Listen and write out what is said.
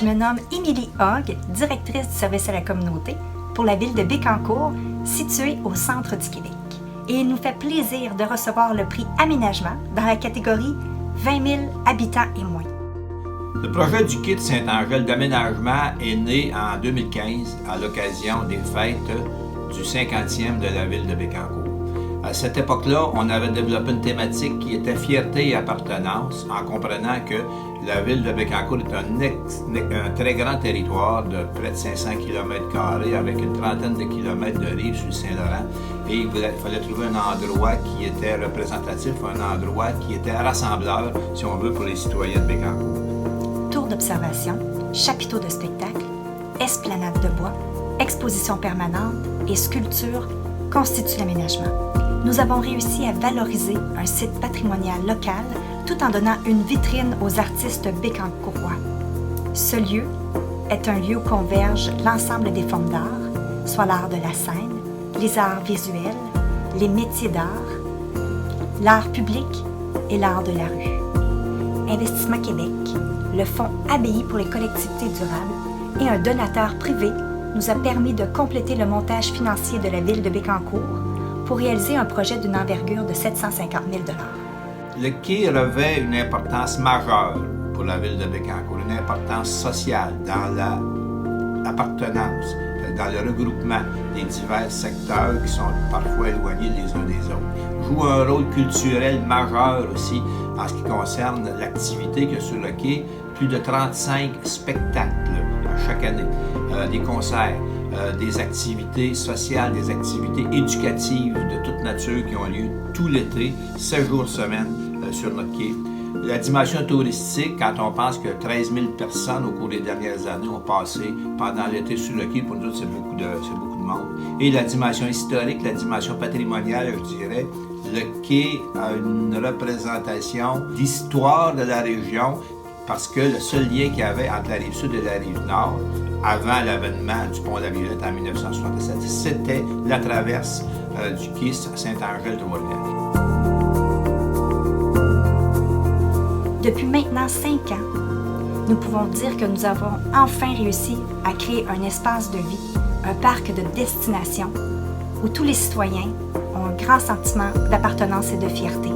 Je me nomme Émilie Hogg, directrice du service à la communauté pour la ville de Bécancour, située au centre du Québec. Et il nous fait plaisir de recevoir le prix Aménagement dans la catégorie 20 000 habitants et moins. Le projet du kit Saint-Angèle d'aménagement est né en 2015 à l'occasion des fêtes du 50e de la ville de Bécancour. À cette époque-là, on avait développé une thématique qui était fierté et appartenance, en comprenant que la ville de Bécancour est un très grand territoire de près de 500 km² avec une trentaine de kilomètres de rive sur le Saint-Laurent. Et il fallait trouver un endroit qui était représentatif, un endroit qui était rassembleur, si on veut, pour les citoyens de Bécancour. Tour d'observation, chapiteaux de spectacle, esplanade de bois, exposition permanente et sculpture constituent l'aménagement. Nous avons réussi à valoriser un site patrimonial local tout en donnant une vitrine aux artistes bécancourois. Ce lieu est un lieu où convergent l'ensemble des formes d'art, soit l'art de la scène, les arts visuels, les métiers d'art, l'art public et l'art de la rue. Investissement Québec, le Fonds ABI pour les collectivités durables et un donateur privé nous a permis de compléter le montage financier de la ville de Bécancour pour réaliser un projet d'une envergure de 750 000 $. Le quai revêt une importance majeure pour la ville de Bécancour, une importance sociale dans l'appartenance, dans le regroupement des divers secteurs qui sont parfois éloignés les uns des autres. Joue un rôle culturel majeur aussi en ce qui concerne l'activité qu'il y a sur le quai, plus de 35 spectacles chaque année, des concerts, des activités sociales, des activités éducatives de toute nature qui ont lieu tout l'été, 7 jours semaine sur notre quai. La dimension touristique, quand on pense que 13 000 personnes au cours des dernières années ont passé pendant l'été sur le quai, pour nous autres, c'est beaucoup de monde. Et la dimension historique, la dimension patrimoniale, je dirais, le quai a une représentation d'histoire de la région parce que le seul lien qu'il y avait entre la rive sud et la rive nord, avant l'avènement du pont de la Violette en 1967, c'était la traverse du quai Saint-Angèle-Trois-Rivières. Depuis maintenant 5 ans, nous pouvons dire que nous avons enfin réussi à créer un espace de vie, un parc de destination, où tous les citoyens ont un grand sentiment d'appartenance et de fierté.